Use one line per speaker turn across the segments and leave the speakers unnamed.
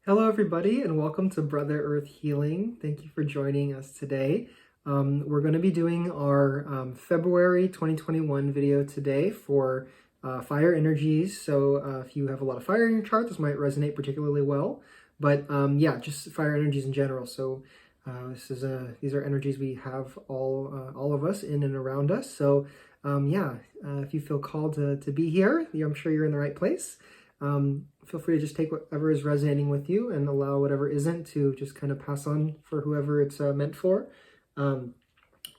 Hello, everybody, and welcome to Brother Earth Healing. Thank you for joining us today. We're going to be doing our February 2021 video today for fire energies. So if you have a lot of fire in your chart, this might resonate particularly well. But yeah, just fire energies in general. So these are energies we have all of us in and around us. So if you feel called to be here, I'm sure you're in the right place. Feel free to just take whatever is resonating with you and allow whatever isn't to just kind of pass on for whoever it's meant for.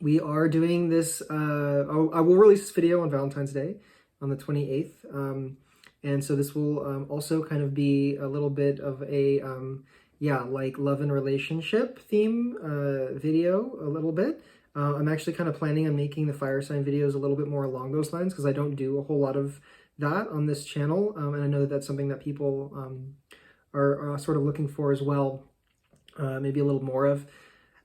We are doing this, I will release this video on Valentine's Day on the 28th. And so this will also kind of be a little bit of a, like love and relationship theme video a little bit. I'm actually kind of planning on making the fire sign videos a little bit more along those lines because I don't do a whole lot of that on this channel, and I know that that's something that people are sort of looking for as well, maybe a little more of.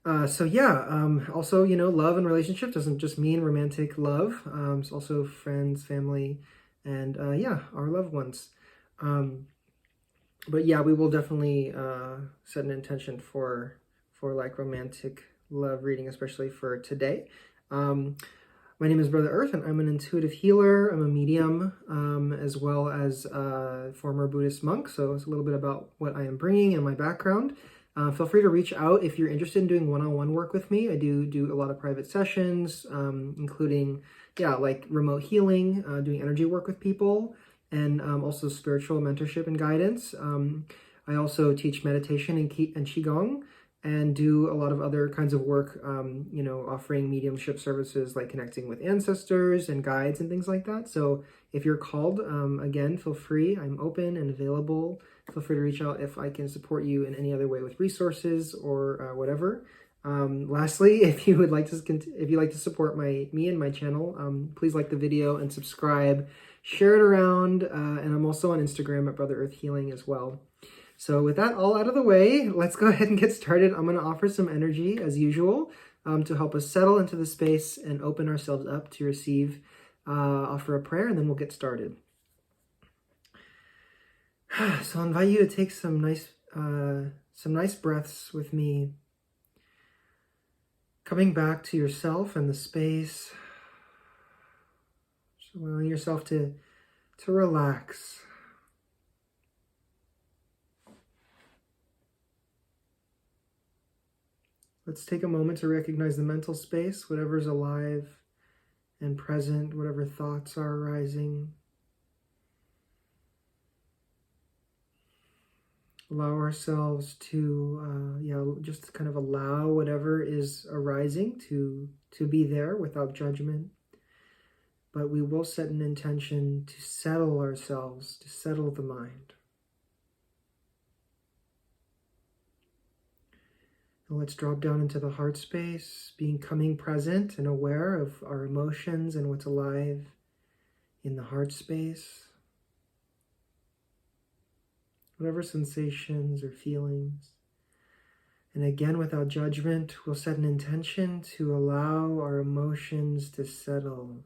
Also, love and relationship doesn't just mean romantic love. It's also friends, family, and our loved ones. But yeah, we will definitely set an intention for like romantic love reading, especially for today. My name is Brother Earth, and I'm an intuitive healer. I'm a medium, as well as a former Buddhist monk. So it's a little bit about what I am bringing and my background. Feel free to reach out if you're interested in doing one-on-one work with me. I do a lot of private sessions, including, like remote healing, doing energy work with people, and also spiritual mentorship and guidance. I also teach meditation and Qi Gong, and do a lot of other kinds of work, offering mediumship services like connecting with ancestors and guides and things like that. So if you're called, again, feel free. I'm open and available. Feel free to reach out if I can support you in any other way with resources or whatever. Lastly, if you like to support me and my channel, please like the video and subscribe, share it around, and I'm also on Instagram at Brother Earth Healing as well. So with that all out of the way, let's go ahead and get started. I'm going to offer some energy as usual to help us settle into the space and open ourselves up to receive, offer a prayer, and then we'll get started. So I'll invite you to take some nice breaths with me, coming back to yourself and the space, just allowing yourself to relax. Let's take a moment to recognize the mental space, whatever's alive and present, whatever thoughts are arising. Allow ourselves to, just kind of allow whatever is arising to be there without judgment. But we will set an intention to settle ourselves, to settle the mind. And let's drop down into the heart space, becoming present and aware of our emotions and what's alive in the heart space. Whatever sensations or feelings. And again, without judgment, we'll set an intention to allow our emotions to settle.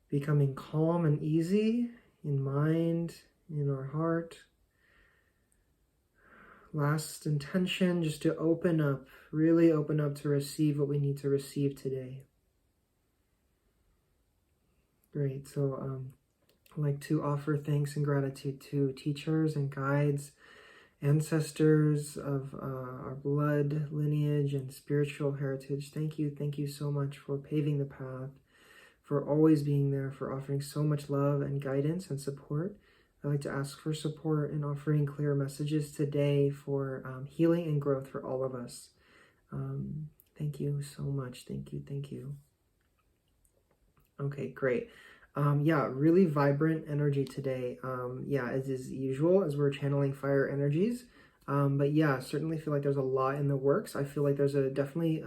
Becoming calm and easy in mind, in our heart. Last intention, just to open up, really open up to receive what we need to receive today. Great, so I'd like to offer thanks and gratitude to teachers and guides, ancestors of our blood, lineage, and spiritual heritage. Thank you so much for paving the path, for always being there, for offering so much love and guidance and support. I'd like to ask for support in offering clear messages today for healing and growth for all of us. Thank you so much. Thank you. Okay, great. Really vibrant energy today. As is usual, as we're channeling fire energies. But yeah, certainly feel like there's a lot in the works. I feel like there's a definitely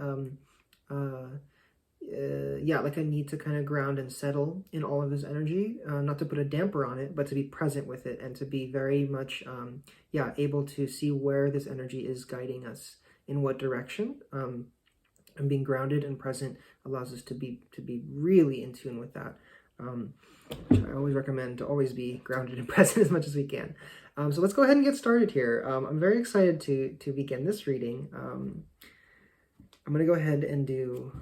like a need to kind of ground and settle in all of this energy, not to put a damper on it, but to be present with it and to be very much, able to see where this energy is guiding us, in what direction. And being grounded and present allows us to be really in tune with that. which I always recommend to always be grounded and present as much as we can. So let's go ahead and get started here. I'm very excited to begin this reading. I'm going to go ahead and do,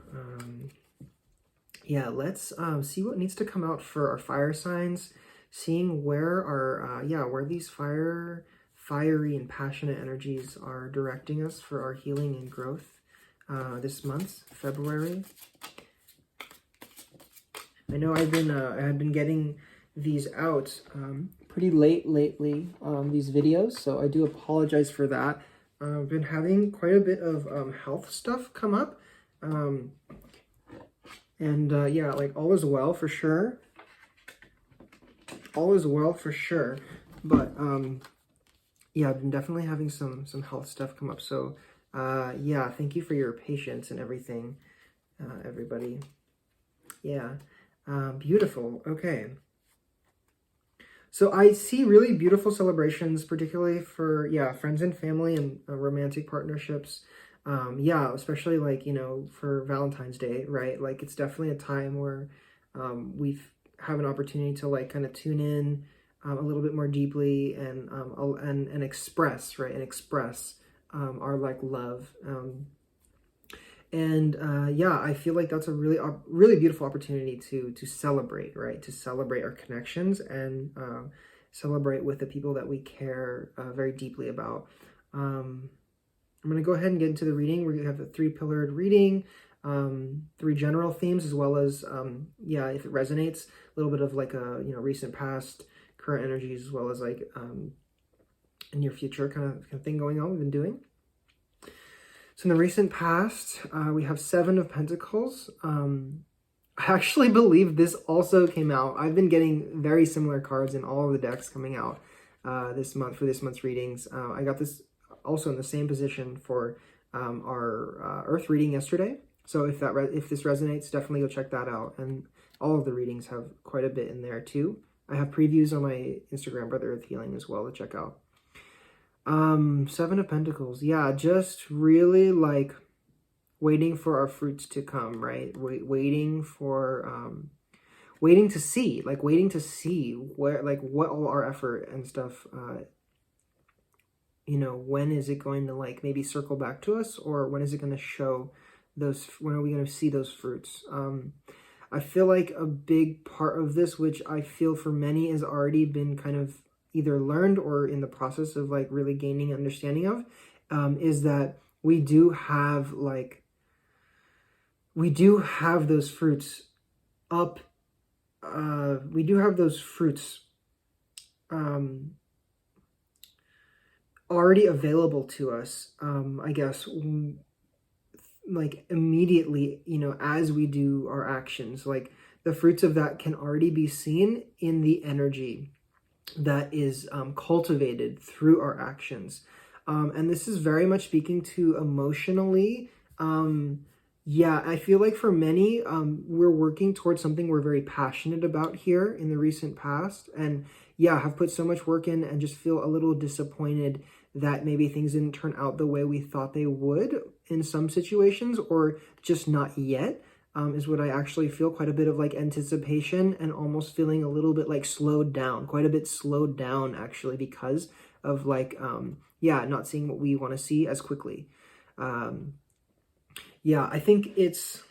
let's see what needs to come out for our fire signs, seeing where our, where these fiery and passionate energies are directing us for our healing and growth this month, February. I know I had been getting these out pretty late lately, these videos, so I do apologize for that. I've been having quite a bit of health stuff come up, like all is well for sure. All is well for sure, but I've been definitely having some health stuff come up. So thank you for your patience and everything, everybody. Beautiful. Okay. So I see really beautiful celebrations, particularly for, friends and family and romantic partnerships. Especially like, for Valentine's Day, right? Like it's definitely a time where we have an opportunity to like kind of tune in a little bit more deeply and express, right? And express our like love. I feel like that's a really beautiful opportunity to celebrate, right? To celebrate our connections and celebrate with the people that we care very deeply about. I'm going to go ahead and get into the reading. We have a 3-pillared reading, 3 general themes, as well as, if it resonates, a little bit of like a, recent past, current energies, as well as like near future kind of thing going on we've been doing. So in the recent past, we have 7 of Pentacles. I actually believe this also came out. I've been getting very similar cards in all of the decks coming out this month for this month's readings. I got this also in the same position for our Earth reading yesterday. So if this resonates, definitely go check that out. And all of the readings have quite a bit in there too. I have previews on my Instagram, Brother Earth Healing, as well to check out. 7 of Pentacles. Yeah, just really like waiting for our fruits to come, right? Waiting to see where, like, what all our effort and stuff, when is it going to like maybe circle back to us, or when is it going to show those, when are we going to see those fruits? I feel like a big part of this, which I feel for many has already been kind of either learned or in the process of like really gaining understanding of, is that we do have those fruits up. We do have those fruits already available to us, I guess, like immediately, as we do our actions. Like the fruits of that can already be seen in the energy that is cultivated through our actions. And this is very much speaking to emotionally. I feel like for many, we're working towards something we're very passionate about here in the recent past. And have put so much work in and just feel a little disappointed that maybe things didn't turn out the way we thought they would in some situations, or just not yet. Is what I actually feel. Quite a bit of like anticipation and almost feeling a little bit like slowed down, quite a bit slowed down actually, because of like, not seeing what we want to see as quickly. I think it's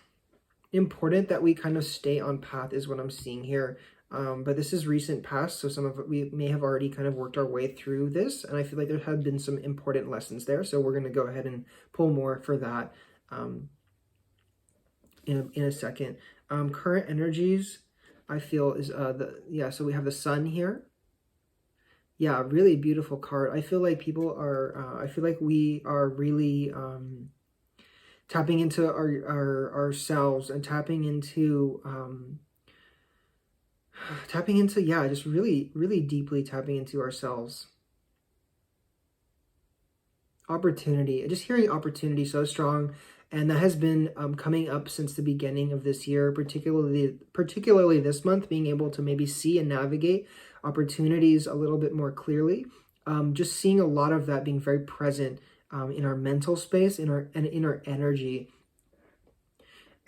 important that we kind of stay on path is what I'm seeing here. But this is recent past, so some of it we may have already kind of worked our way through this, and I feel like there have been some important lessons there. So we're going to go ahead and pull more for that in a second. Current energies, I feel, is so we have the sun here. Really beautiful card. I feel like people are, I feel like we are really tapping into ourselves and tapping into, just really, really deeply tapping into ourselves. Opportunity, just hearing opportunity so strong. And that has been coming up since the beginning of this year, particularly this month, being able to maybe see and navigate opportunities a little bit more clearly. Just seeing a lot of that being very present in our mental space, in our energy.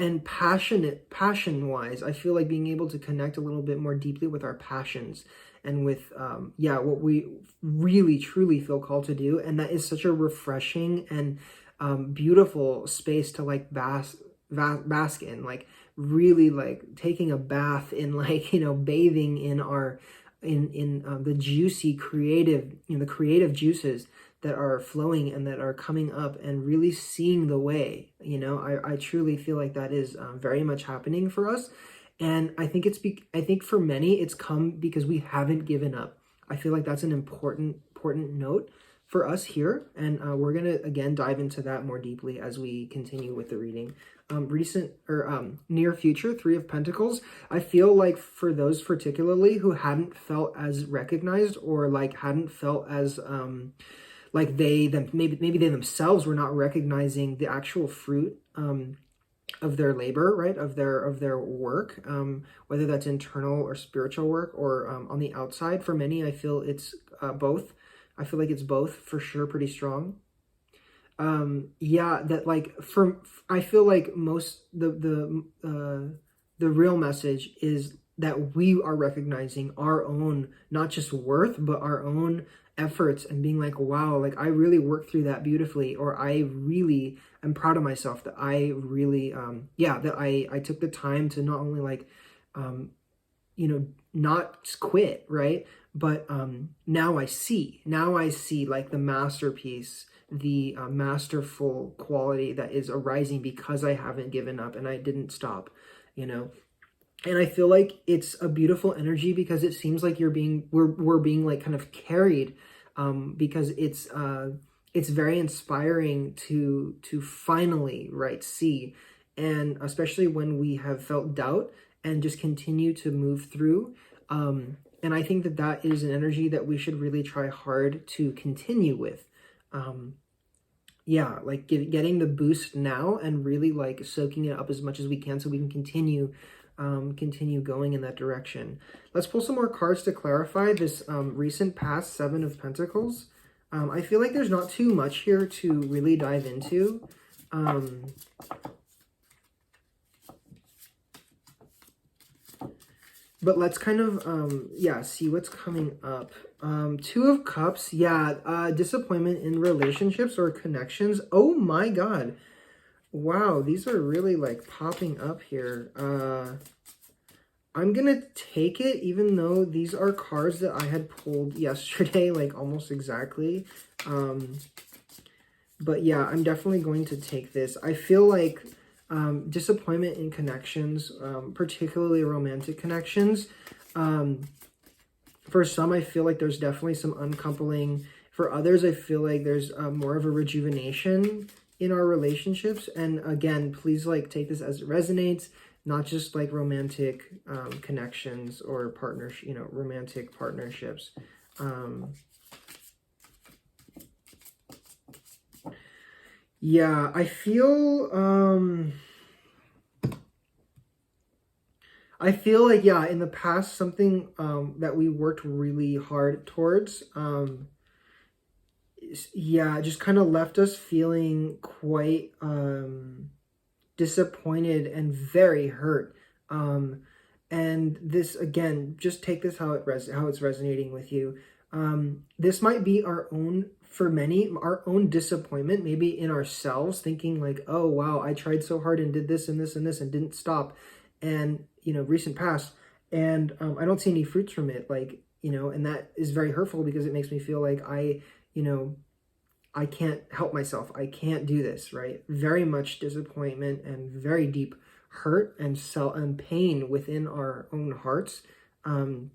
and passion wise, I feel like being able to connect a little bit more deeply with our passions and with what we really truly feel called to do. And that is such a refreshing and beautiful space to like bask in, like really like taking a bath in, like, bathing in our in the juicy creative, the creative juices that are flowing and that are coming up, and really seeing the way. I truly feel like that is very much happening for us. And I think I think for many it's come because we haven't given up. I feel like that's an important note for us here, and we're gonna again dive into that more deeply as we continue with the reading. Near future, Three of Pentacles. I feel like for those particularly who hadn't felt as recognized, or like hadn't felt as like maybe they themselves were not recognizing the actual fruit of their labor, right, of their work, whether that's internal or spiritual work, or on the outside. For many, I feel it's both. I feel like it's both for sure, pretty strong. That like I feel like most the real message is that we are recognizing our own, not just worth, but our own efforts, and being like, wow, like I really worked through that beautifully, or I really am proud of myself that I really that I took the time to not only like not quit, right, but now I see like the masterpiece, the masterful quality that is arising because I haven't given up and I didn't stop. And I feel like it's a beautiful energy, because it seems like we're being like kind of carried, because it's very inspiring to finally, right, see. And especially when we have felt doubt, and just continue to move through. And I think that is an energy that we should really try hard to continue with. Like getting the boost now, and really like soaking it up as much as we can, so we can continue going in that direction. Let's pull some more cards to clarify this recent past Seven of Pentacles. I feel like there's not too much here to really dive into. But let's kind of, see what's coming up. Two of Cups, disappointment in relationships or connections. Oh my God. Wow, these are really like popping up here. I'm gonna take it, even though these are cards that I had pulled yesterday, like almost exactly. But yeah, I'm definitely going to take this. I feel like disappointment in connections, particularly romantic connections. For some, I feel like there's definitely some uncoupling. For others, I feel like there's more of a rejuvenation in our relationships. And again, please like take this as it resonates, not just like romantic connections or partnership, romantic partnerships. I feel like, in the past, something that we worked really hard towards, just kind of left us feeling quite disappointed and very hurt. And this, again, just take this how it's resonating with you. This might be for many, our own disappointment, maybe in ourselves, thinking like, oh, wow, I tried so hard and did this and this and this and didn't stop. And, recent past, and I don't see any fruits from it, like, and that is very hurtful, because it makes me feel like I can't help myself. I can't do this, right? Very much disappointment and very deep hurt and pain within our own hearts. And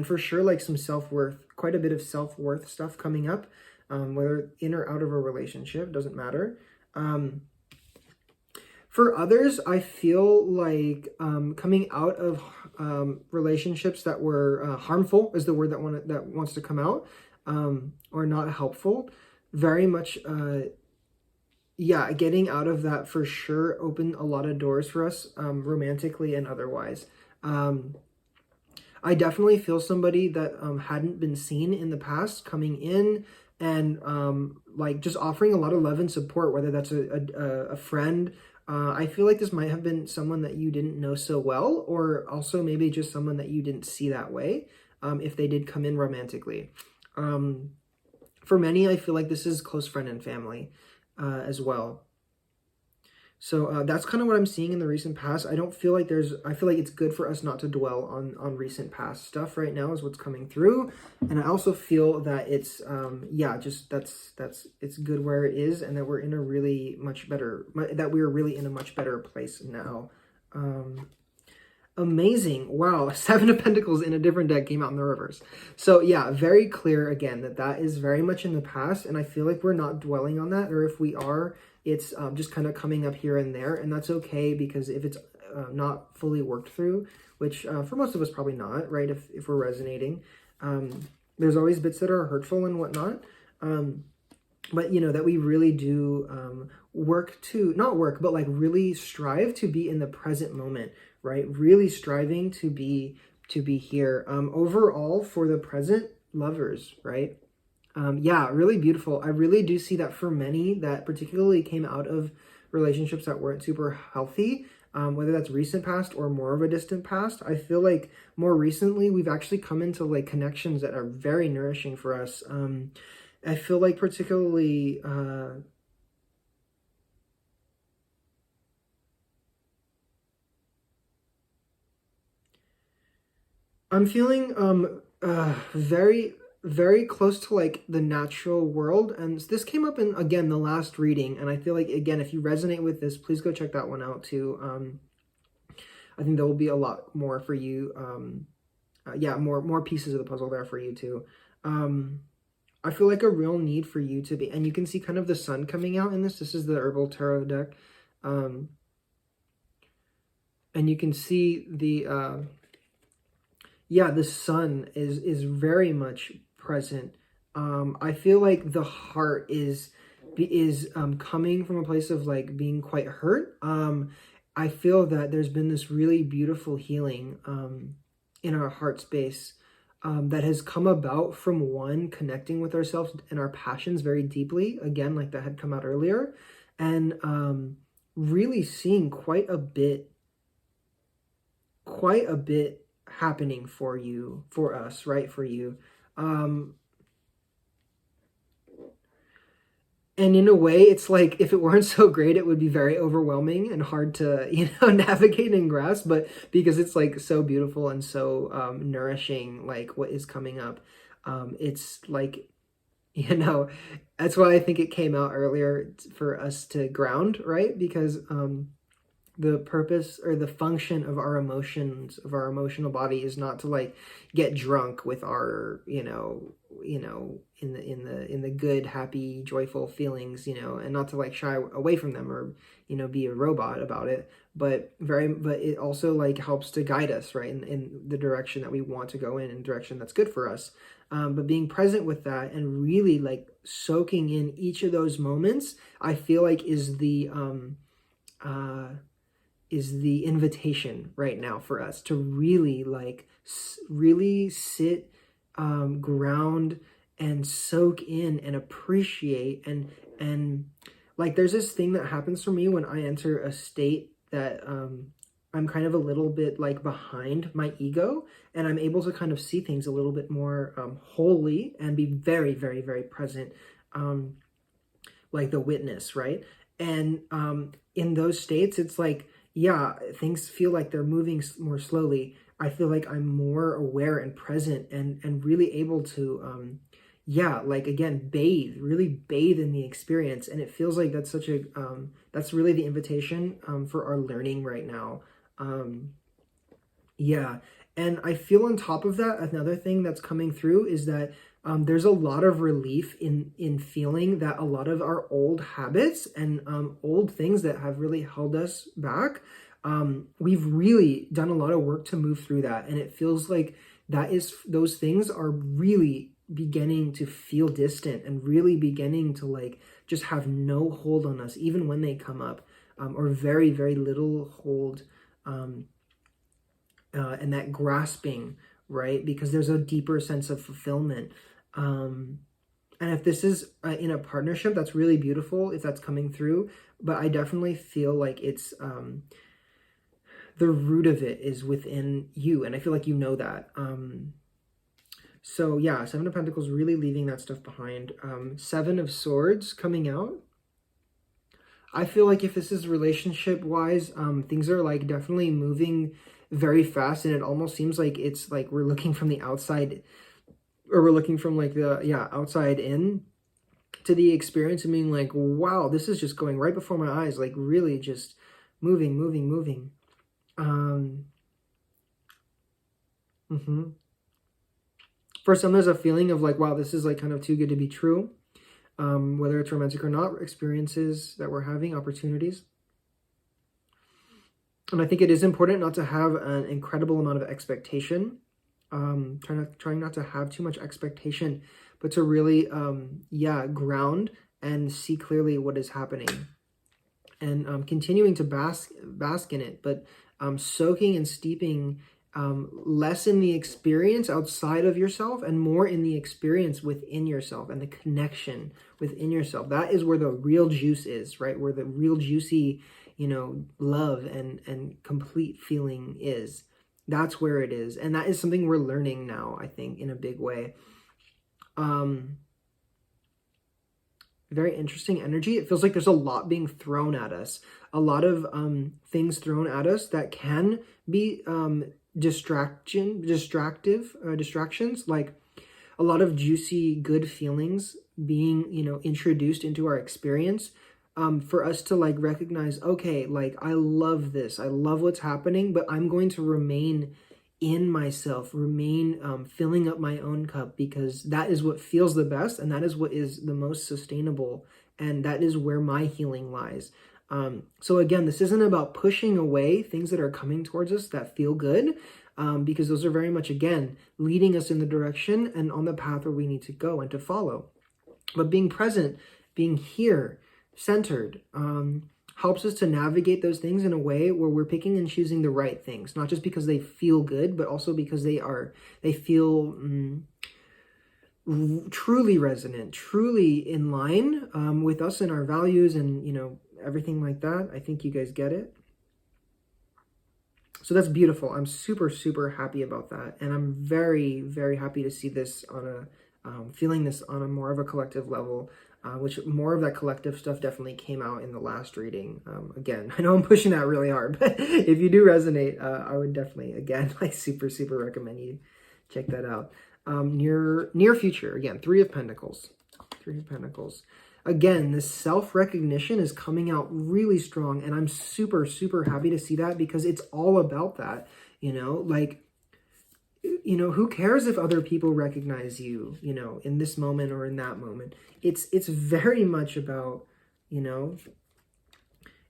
for sure, like some self-worth, quite a bit of self-worth stuff coming up, whether in or out of a relationship, doesn't matter. For others, I feel like coming out of relationships that were harmful is the word that wants to come out, or not helpful. Very much, getting out of that for sure opened a lot of doors for us, romantically and otherwise. I definitely feel somebody that hadn't been seen in the past coming in and like just offering a lot of love and support, whether that's a friend, I feel like this might have been someone that you didn't know so well, or also maybe just someone that you didn't see that way, if they did come in romantically. For many, I feel like this is close friend and family as well. So that's kind of what I'm seeing in the recent past. I don't feel like I feel like it's good for us not to dwell on recent past stuff right now is what's coming through. And I also feel that it's, yeah, just it's good where it is, and that we're in a really much better, that we're really in a much better place now. Amazing. Wow. Seven of Pentacles in a different deck came out in the reverse. So yeah, very clear again that is very much in the past. And I feel like we're not dwelling on that, or if we are, it's just kind of coming up here and there. And that's okay, because if it's not fully worked through, which for most of us probably not, right? If we're resonating, there's always bits that are hurtful and whatnot. But you know, that we really do work to, not work, but like really strive to be in the present moment, right? Really striving to be here. Overall, for the present lovers, right? Yeah, really beautiful. I really do see that for many that particularly came out of relationships that weren't super healthy, whether that's recent past or more of a distant past. I feel like more recently we've actually come into like connections that are very nourishing for us. I feel like particularly I'm feeling very, very close to like the natural world. And this came up in, again, the last reading. And I feel like, again, if you resonate with this, please go check that one out too. I think there will be a lot more for you. Yeah, more pieces of the puzzle there for you too. I feel like a real need for you to be, and you can see kind of the sun coming out in this. This is the Herbal Tarot deck. And you can see the, yeah, the sun is very much present. I feel like the heart is coming from a place of like being quite hurt. I feel that there's been this really beautiful healing in our heart space that has come about from one, connecting with ourselves and our passions very deeply, again, like that had come out earlier, and really seeing quite a bit happening for you, for us, right? For you. And in a way, it's like, if it weren't so great, it would be very overwhelming and hard to, you know, navigate and grasp. But because it's like so beautiful and so nourishing, like what is coming up, it's like, you know, that's why I think it came out earlier for us to ground, right? Because the purpose or the function of our emotions, of our emotional body, is not to like get drunk with our, you know, in the good, happy, joyful feelings, you know, and not to like shy away from them or, you know, be a robot about it, but it also like helps to guide us, right, in the direction that we want to go in direction that's good for us. But being present with that and really like soaking in each of those moments, I feel like is the invitation right now for us to really like really sit, ground, and soak in and appreciate, and like there's this thing that happens for me when I enter a state that I'm kind of a little bit like behind my ego, and I'm able to kind of see things a little bit more wholly and be very, very, very present, like the witness, right? And in those states, it's like, yeah, things feel like they're moving more slowly. I feel like I'm more aware and present and really able to, yeah, like again, really bathe in the experience. And it feels like that's such a, that's really the invitation for our learning right now. Yeah. And I feel on top of that, another thing that's coming through is that there's a lot of relief in feeling that a lot of our old habits and old things that have really held us back, we've really done a lot of work to move through that. And it feels like those things are really beginning to feel distant and really beginning to like just have no hold on us, even when they come up, or very, very little hold. And that grasping, right? Because there's a deeper sense of fulfillment. And And if this is in a partnership, that's really beautiful if that's coming through. But I definitely feel like it's the root of it is within you. And I feel like you know that. So yeah, Seven of Pentacles really leaving that stuff behind. Seven of Swords coming out. I feel like if this is relationship-wise, things are like definitely moving very fast, and it almost seems like it's like we're looking from the outside, or we're looking from like the, outside in to the experience and being like, wow, this is just going right before my eyes, like really just moving. For some, there's a feeling of like, wow, this is like kind of too good to be true. Whether it's romantic or not, experiences that we're having, opportunities. And I think it is important not to have an incredible amount of expectation. Trying not to have too much expectation, but to really, ground and see clearly what is happening. And continuing to bask in it, but soaking and steeping less in the experience outside of yourself and more in the experience within yourself and the connection within yourself. That is where the real juice is, right? Where the real juicy, love and complete feeling is. That's where it is. And that is something we're learning now, I think, in a big way. Very interesting energy. It feels like there's a lot being thrown at us. A lot of things thrown at us that can be distractions, like a lot of juicy good feelings being introduced into our experience, for us to like recognize, okay, like I love this, I love what's happening, but I'm going to remain in myself, remain filling up my own cup, because that is what feels the best, and that is what is the most sustainable, and that is where my healing lies. So again, this isn't about pushing away things that are coming towards us that feel good, because those are very much, again, leading us in the direction and on the path where we need to go and to follow. But being present, being here, centered, helps us to navigate those things in a way where we're picking and choosing the right things, not just because they feel good, but also because they feel truly resonant, truly in line with us and our values and, everything like that. I think you guys get it. So that's beautiful. I'm super, super happy about that. And I'm very, very happy to see this on feeling this on a more of a collective level, which more of that collective stuff definitely came out in the last reading. Again, I know I'm pushing that really hard, but if you do resonate, I would definitely, again, super, super recommend you check that out. Near future, again, Three of Pentacles. Again, this self-recognition is coming out really strong, and I'm super, super happy to see that, because it's all about that, who cares if other people recognize you, in this moment or in that moment. It's very much about,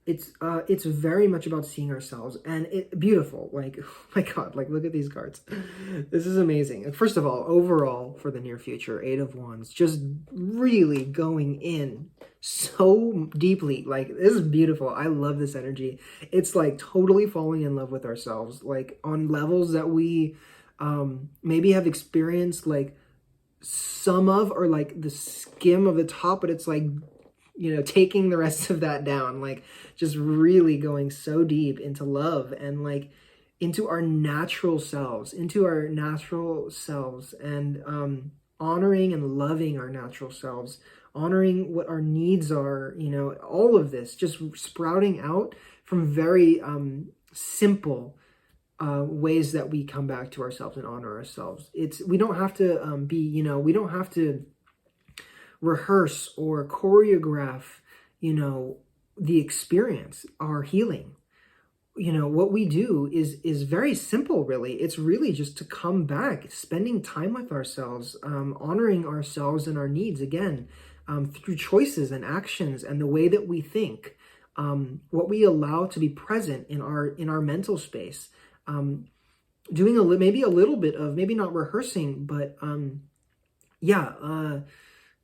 it's very much about seeing ourselves, and beautiful. Like, oh my God, like look at these cards. This is amazing. First of all, overall for the near future, Eight of Wands, just really going in so deeply. Like, this is beautiful. I love this energy. It's like totally falling in love with ourselves, like on levels that we maybe have experienced like some of, or like the skim of the top, but it's like, taking the rest of that down, like just really going so deep into love and like into our natural selves, and honoring and loving our natural selves, honoring what our needs are, all of this just sprouting out from very simple ways that we come back to ourselves and honor ourselves. We don't have to we don't have to rehearse or choreograph, the experience, our healing. What we do is very simple, really. It's really just to come back, spending time with ourselves, honoring ourselves and our needs, again, through choices and actions and the way that we think, what we allow to be present in our mental space, doing maybe a little bit of, maybe not rehearsing, but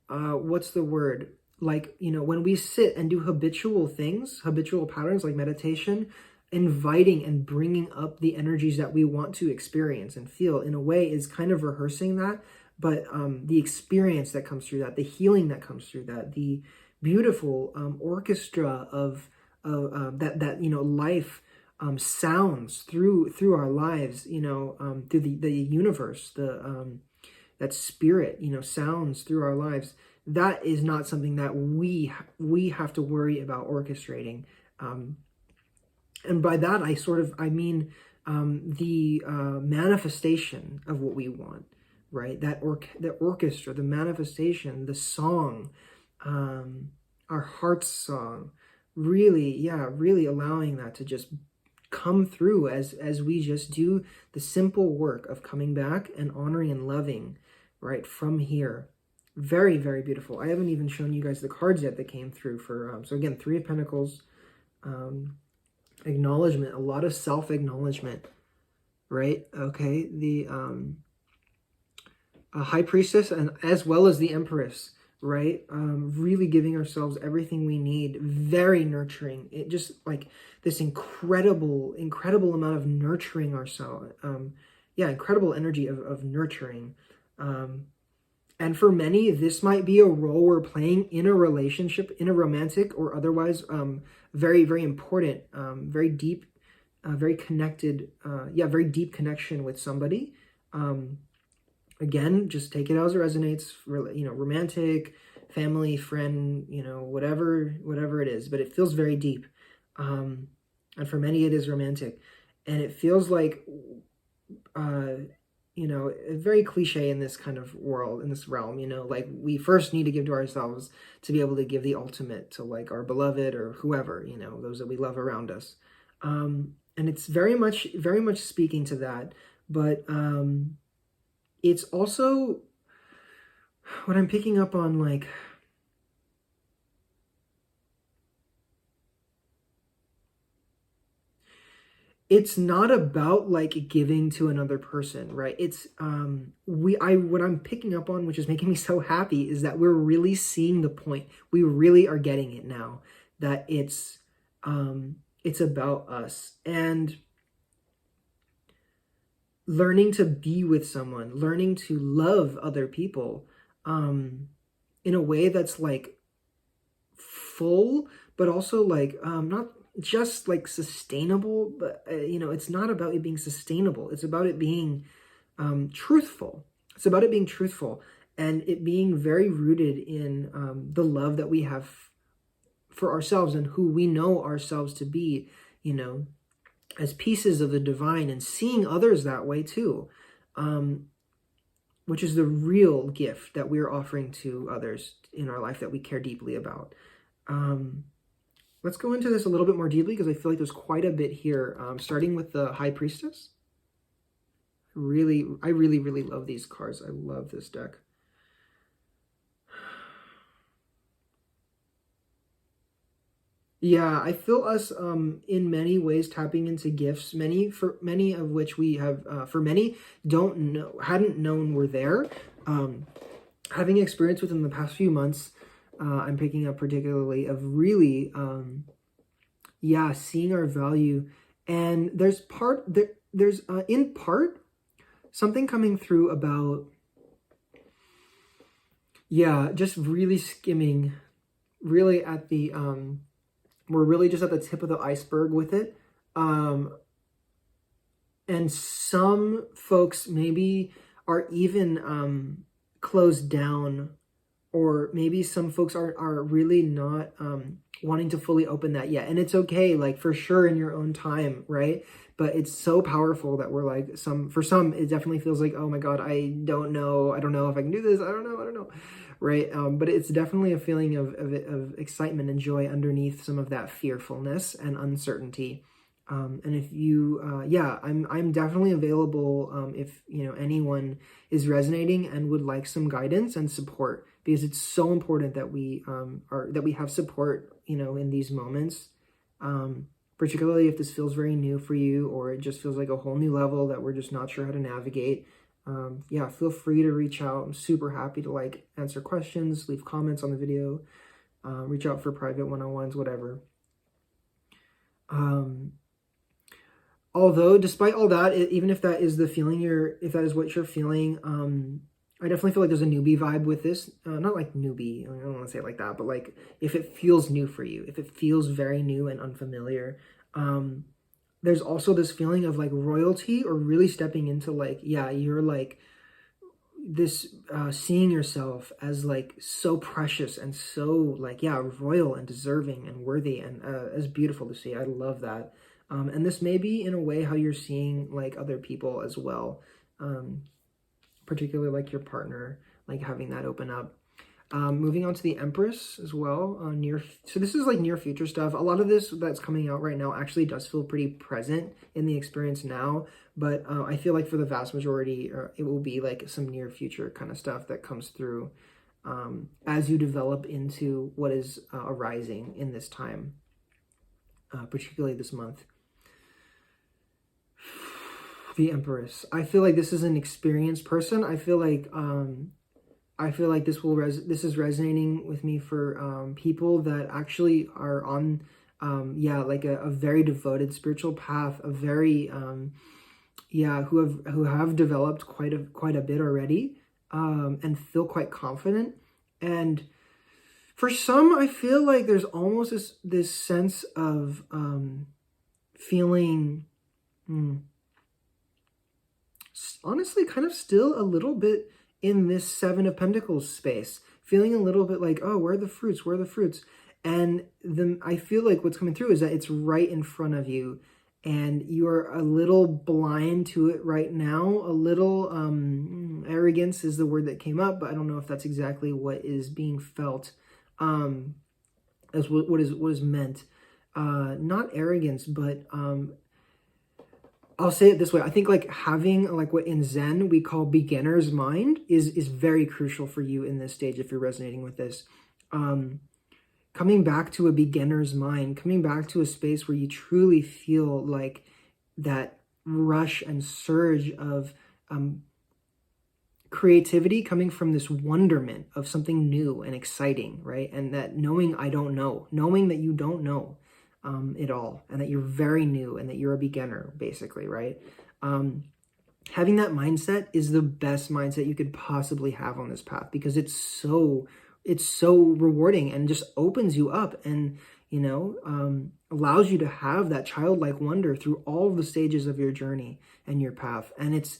what's the word? Like, when we sit and do habitual patterns like meditation, inviting and bringing up the energies that we want to experience and feel, in a way, is kind of rehearsing that, but the experience that comes through that, the healing that comes through that, the beautiful orchestra of that life sounds through our lives, through the universe, that spirit, sounds through our lives. That is not something that we have to worry about orchestrating. And by that, I mean the manifestation of what we want, right? The orchestra, the manifestation, the song, our heart's song, really allowing that to just come through as we just do the simple work of coming back and honoring and loving, right, from here. Very, very beautiful. I haven't even shown you guys the cards yet that came through for, so again, Three of Pentacles, acknowledgement, a lot of self-acknowledgement, right? Okay, the High Priestess, and as well as the Empress, right? Really giving ourselves everything we need, very nurturing. It just like this incredible amount of nurturing ourselves. Incredible energy of nurturing. And for many, this might be a role we're playing in a relationship, in a romantic or otherwise very, very important, very deep, very connected, very deep connection with somebody. Again, just take it as it resonates, romantic, family, friend, whatever it is, but it feels very deep. And for many, it is romantic. And it feels like, very cliche in this kind of world, in this realm, like we first need to give to ourselves to be able to give the ultimate to like our beloved or whoever, those that we love around us. And it's very much speaking to that. But it's also what I'm picking up on, like, it's not about like giving to another person, right? It's what I'm picking up on, which is making me so happy, is that we're really seeing the point. We really are getting it now, that it's about us and learning to be with someone, learning to love other people in a way that's like full, but also like not just like sustainable, but it's not about it being sustainable. It's about it being truthful. It's about it being truthful and it being very rooted in the love that we have for ourselves and who we know ourselves to be, as pieces of the divine, and seeing others that way too, which is the real gift that we're offering to others in our life that we care deeply about. Let's go into this a little bit more deeply because I feel like there's quite a bit here, starting with the High Priestess. I really love these cards. I love this deck. Yeah, I feel us in many ways tapping into gifts, many of which we have, for many hadn't known were there. Having experience within the past few months, I'm picking up particularly of really, seeing our value. And there's in part something coming through about, just really skimming, really at the, we're really just at the tip of the iceberg with it. And some folks maybe are even closed down, or maybe some folks are really not wanting to fully open that yet. And it's okay, like for sure in your own time, right? But it's so powerful that we're like, for some, it definitely feels like, oh my God, I don't know if I can do this. I don't know. Right. But it's definitely a feeling of excitement and joy underneath some of that fearfulness and uncertainty. And if you, I'm definitely available if, anyone is resonating and would like some guidance and support, because it's so important that we have support, in these moments, particularly if this feels very new for you, or it just feels like a whole new level that we're just not sure how to navigate. Feel free to reach out. I'm super happy to like answer questions, leave comments on the video, reach out for private one-on-ones, whatever. Although despite all that, even if that is the feeling if that is what you're feeling, I definitely feel like there's a newbie vibe with this. Not like newbie, I don't want to say it like that, but like if it feels new for you, if it feels very new and unfamiliar, there's also this feeling of like royalty, or really stepping into like, yeah, you're like this, seeing yourself as like so precious and so like, yeah, royal and deserving and worthy, and it's beautiful to see. I love that. And this may be in a way how you're seeing like other people as well. Particularly like your partner, like having that open up. Moving on to the Empress as well. So this is like near future stuff. A lot of this that's coming out right now actually does feel pretty present in the experience now, but I feel like for the vast majority, it will be like some near future kind of stuff that comes through as you develop into what is arising in this time, particularly this month. The Empress. I feel like this is an experienced person. I feel like this is resonating with me for people that actually are on like a very devoted spiritual path, a very who have developed quite a bit already, and feel quite confident. And for some, I feel like there's almost this sense of feeling honestly kind of still a little bit in this Seven of Pentacles space, feeling a little bit like, oh, where are the fruits? Where are the fruits? And then I feel like what's coming through is that it's right in front of you, and you're a little blind to it right now. A little arrogance is the word that came up, but I don't know if that's exactly what is being felt as what is meant. Not arrogance, but I'll say it this way. I think like having like what in Zen we call beginner's mind is very crucial for you in this stage if you're resonating with this. Coming back to a beginner's mind, coming back to a space where you truly feel like that rush and surge of creativity coming from this wonderment of something new and exciting, right? And that knowing knowing that you don't know it all, and that you're very new, and that you're a beginner, basically, right? Having that mindset is the best mindset you could possibly have on this path, because it's so rewarding and just opens you up, and allows you to have that childlike wonder through all the stages of your journey and your path. And it's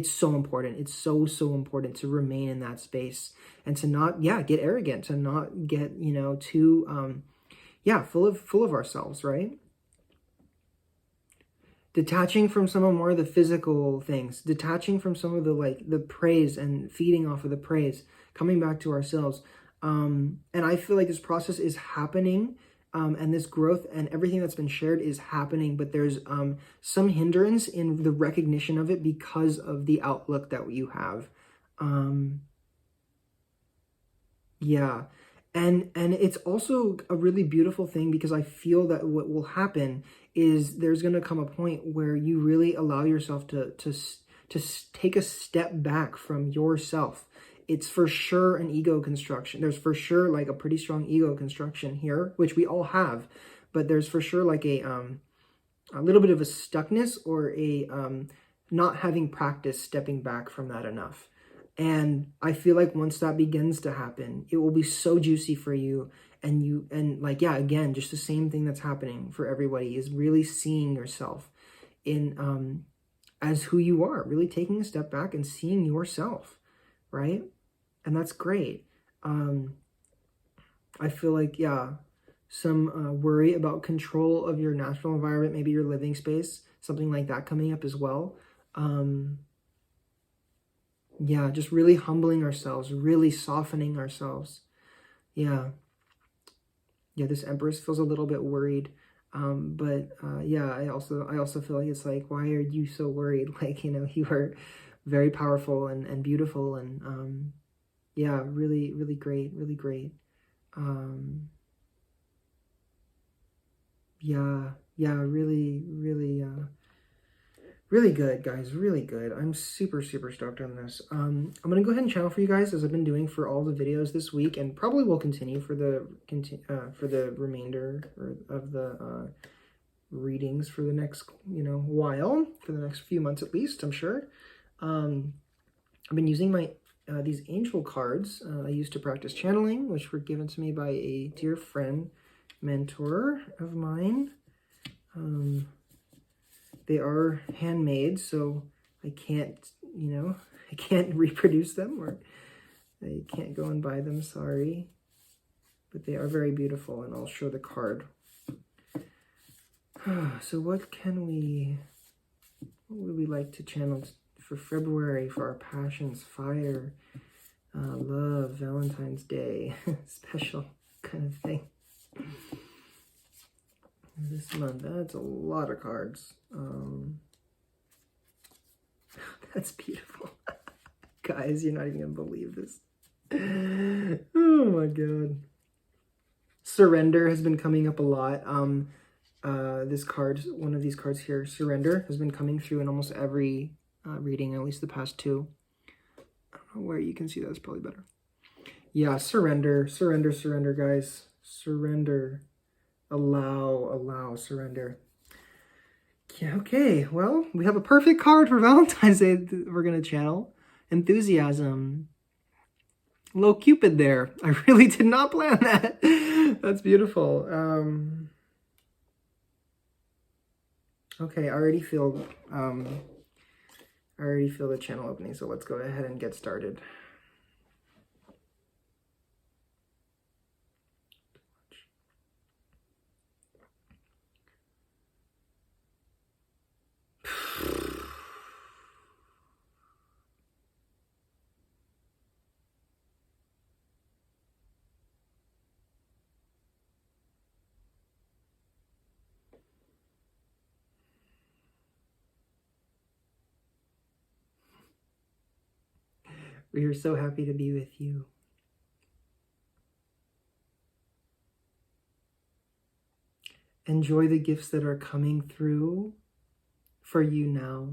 so important. It's so important to remain in that space, and to not get arrogant, to not get too full of ourselves, right? Detaching from some of more of the physical things, detaching from some of the praise and feeding off of the praise, coming back to ourselves. And I feel like this process is happening, and this growth and everything that's been shared is happening, but there's some hindrance in the recognition of it because of the outlook that you have. And it's also a really beautiful thing, because I feel that what will happen is there's going to come a point where you really allow yourself to take a step back from yourself. It's for sure an ego construction. There's for sure like a pretty strong ego construction here, which we all have, but there's for sure like a little bit of a stuckness, or a not having practice stepping back from that enough. And I feel like once that begins to happen, it will be so juicy for you. And again, just the same thing that's happening for everybody is really seeing yourself in as who you are, really taking a step back and seeing yourself, right? And that's great. I feel like, some worry about control of your natural environment, maybe your living space, something like that coming up as well. Just really humbling ourselves, really softening ourselves. This Empress feels a little bit worried. I also feel like it's like, why are you so worried? Like, you are very powerful and beautiful, and really, really great, really great. Really, really, really good, guys. Really good. I'm super stoked on this. I'm gonna go ahead and channel for you guys, as I've been doing for all the videos this week, and probably will continue for the remainder of the readings for the next while, for the next few months at least, I'm sure. I've been using my these angel cards I used to practice channeling, which were given to me by a dear friend, mentor of mine. They are handmade, so I can't, I can't reproduce them, or I can't go and buy them, sorry. But they are very beautiful, and I'll show the card. So what would we like to channel for February, for our passions? Fire, love, Valentine's Day, special kind of thing. This month, that's a lot of cards. That's beautiful. Guys, you're not even gonna believe this. Oh my god. Surrender has been coming up a lot. This card, one of these cards here, Surrender, has been coming through in almost every reading, at least the past two. I don't know where you can see that. It's probably better. Yeah, surrender, surrender, surrender, guys. Surrender. Allow, surrender. Yeah, okay, well, we have a perfect card for Valentine's Day that we're going to channel. Enthusiasm. Low Cupid there. I really did not plan that. That's beautiful. Okay, I already feel the channel opening, so let's go ahead and get started. We are so happy to be with you. Enjoy the gifts that are coming through for you now.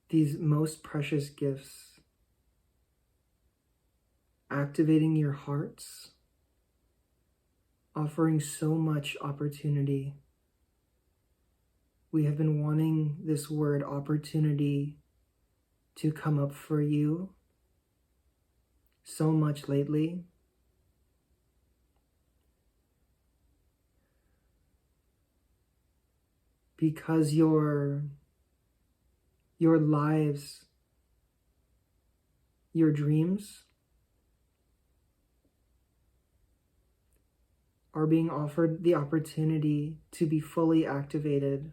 These most precious gifts, activating your hearts, offering so much opportunity. We have been wanting this word opportunity to come up for you so much lately. Because your lives, your dreams are being offered the opportunity to be fully activated.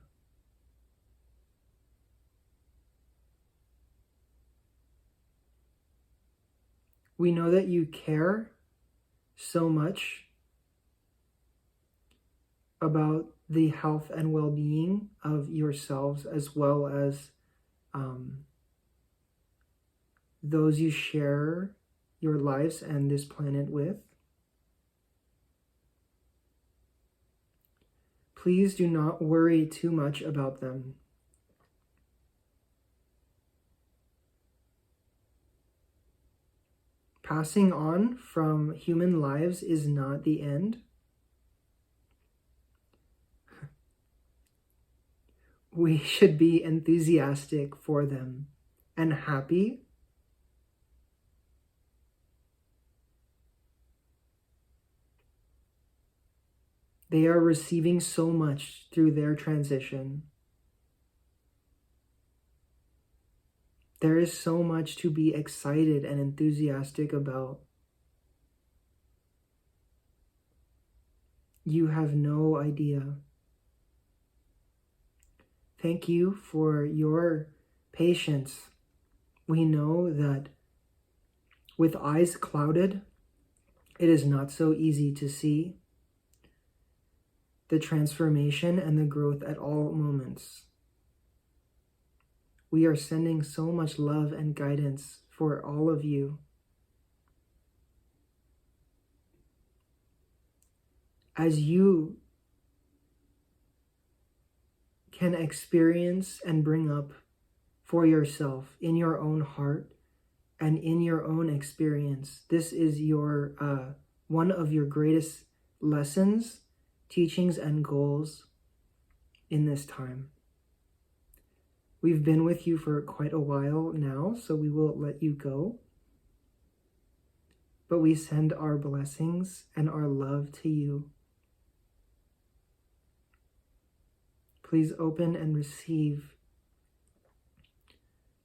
We know that you care so much about the health and well-being of yourselves, as well as those you share your lives and this planet with. Please do not worry too much about them. Passing on from human lives is not the end. We should be enthusiastic for them and happy. They are receiving so much through their transition. There is so much to be excited and enthusiastic about. You have no idea. Thank you for your patience. We know that with eyes clouded, it is not so easy to see the transformation and the growth at all moments. We are sending so much love and guidance for all of you. As you can experience and bring up for yourself in your own heart and in your own experience, this is your one of your greatest lessons, teachings, and goals in this time. We've been with you for quite a while now, so we will let you go. But we send our blessings and our love to you. Please open and receive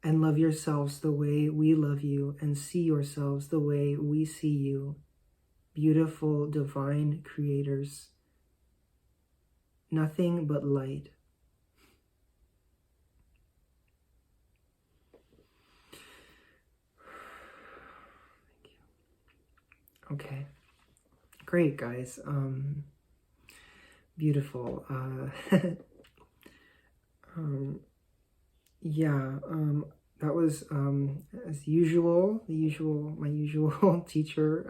and love yourselves the way we love you, and see yourselves the way we see you. Beautiful, divine creators. Nothing but light. Thank you. Okay. Great, guys. Beautiful. That was as usual, my usual teacher,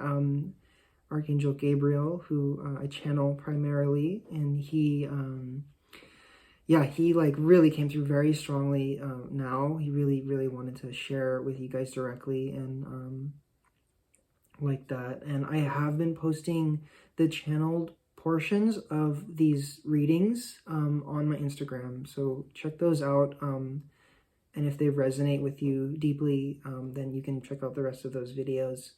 Archangel Gabriel, who I channel primarily, and he like really came through very strongly. Now he really wanted to share with you guys directly, and like that. And I have been posting the channeled portions of these readings on my Instagram, so check those out. And if they resonate with you deeply, then you can check out the rest of those videos.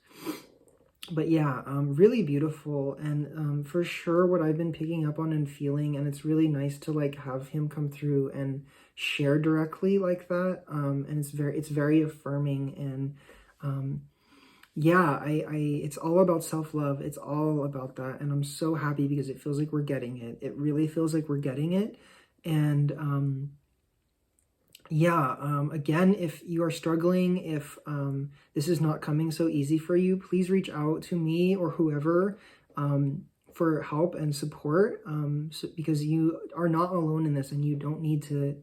But yeah, really beautiful, and for sure what I've been picking up on and feeling, and it's really nice to like have him come through and share directly like that, and it's very affirming. And yeah, it's all about self-love. It's all about that, and I'm so happy because it feels like we're getting it. It really feels like we're getting it. And again, if you are struggling, if this is not coming so easy for you, please reach out to me or whoever for help and support, because you are not alone in this, and you don't need to,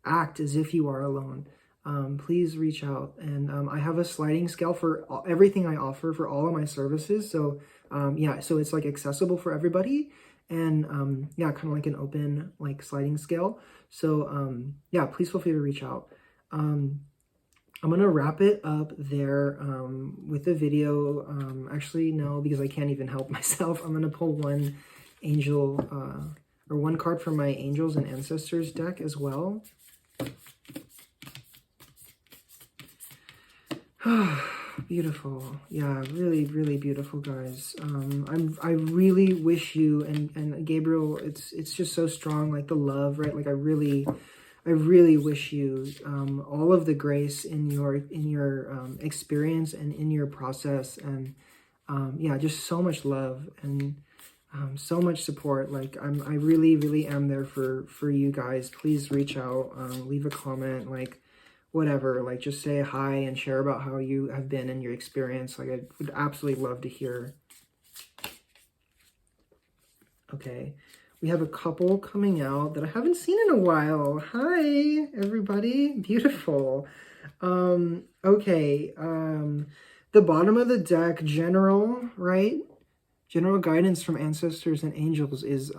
act as if you are alone. Please reach out. And I have a sliding scale for everything I offer for all of my services. So so it's like accessible for everybody. And kind of like an open like sliding scale. So please feel free to reach out. I'm gonna wrap it up there with the video. Actually, no, because I can't even help myself. I'm gonna pull one angel or one card from my Angels and Ancestors deck as well. Beautiful. Yeah, really beautiful, guys. I really wish you, and Gabriel, it's just so strong, like the love, right? Like I really wish you all of the grace in your experience and in your process, and just so much love and so much support. Like I really am there for you guys. Please reach out, leave a comment, like whatever, like just say hi and share about how you have been in your experience. Like I would absolutely love to hear. Okay, we have a couple coming out that I haven't seen in a while. Hi everybody, beautiful. Okay, the bottom of the deck, general, right? General guidance from ancestors and angels is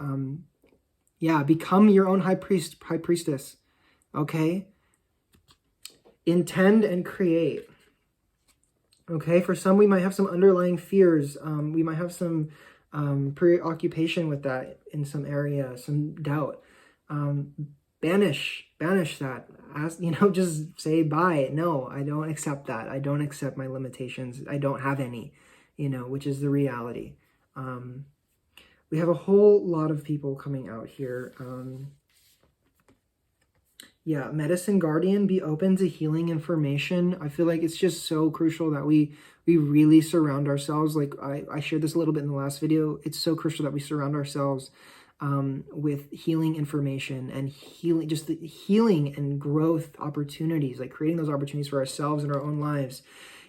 become your own high priestess. Okay, intend and create. Okay, for some we might have some underlying fears. We might have some preoccupation with that in some area, some doubt. Banish that. Just say bye. No, I don't accept that. I don't accept my limitations. I don't have any, which is the reality. We have a whole lot of people coming out here. Medicine guardian, be open to healing information. I feel like it's just so crucial that we really surround ourselves. Like I shared this a little bit in the last video. It's so crucial that we surround ourselves with healing information and healing, just the healing and growth opportunities, like creating those opportunities for ourselves in our own lives.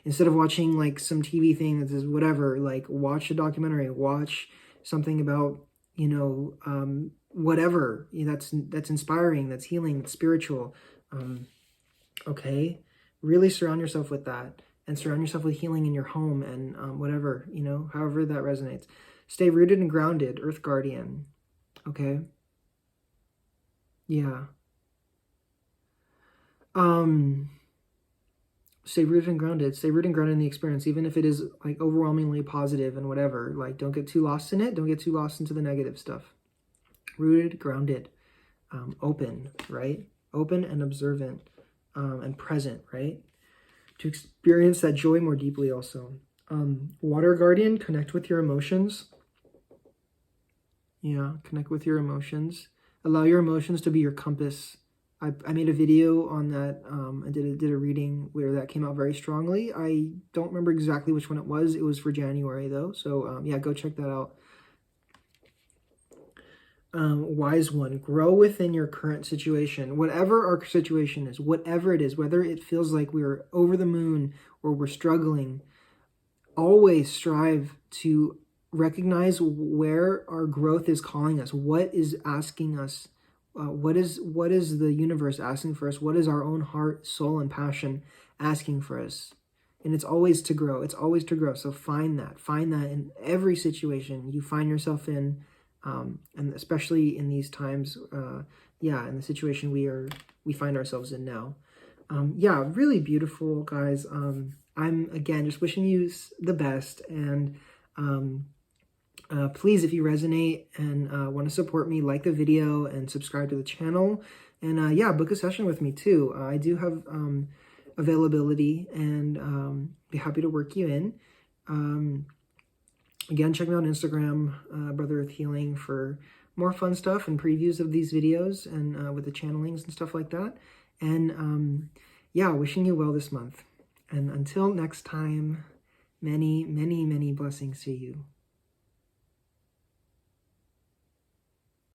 Instead of watching like some TV thing that is whatever, like watch a documentary, watch something about, whatever that's inspiring, that's healing, that's spiritual. Okay, really surround yourself with that, and surround yourself with healing in your home, and whatever, however that resonates. Stay rooted and grounded, earth guardian. Okay, stay rooted and grounded. Stay rooted and grounded in the experience, even if it is like overwhelmingly positive and whatever. Like don't get too lost in it. Don't get too lost into the negative stuff. Rooted, grounded, open, right? open and observant and present, right? To experience that joy more deeply also. Water guardian, connect with your emotions. Yeah, connect with your emotions. Allow your emotions to be your compass. I made a video on that. I did a reading where that came out very strongly. I don't remember exactly which one it was. It was for January though. So yeah, go check that out. Wise one, grow within your current situation. Whatever our situation is, whatever it is, whether it feels like we're over the moon or we're struggling, always strive to recognize where our growth is calling us. What is asking us? What is the universe asking for us? What is our own heart, soul, and passion asking for us? And it's always to grow. It's always to grow. So find that in every situation you find yourself in. And especially in these times, yeah, in the situation we find ourselves in now. Yeah, really beautiful, guys. I'm, again, just wishing you the best. And please, if you resonate and want to support me, like the video and subscribe to the channel. And yeah, book a session with me too. I do have availability and be happy to work you in. Again, check me out on Instagram, Brother Earth Healing, for more fun stuff and previews of these videos and with the channelings and stuff like that. And yeah, wishing you well this month. And until next time, many, many, many blessings to you.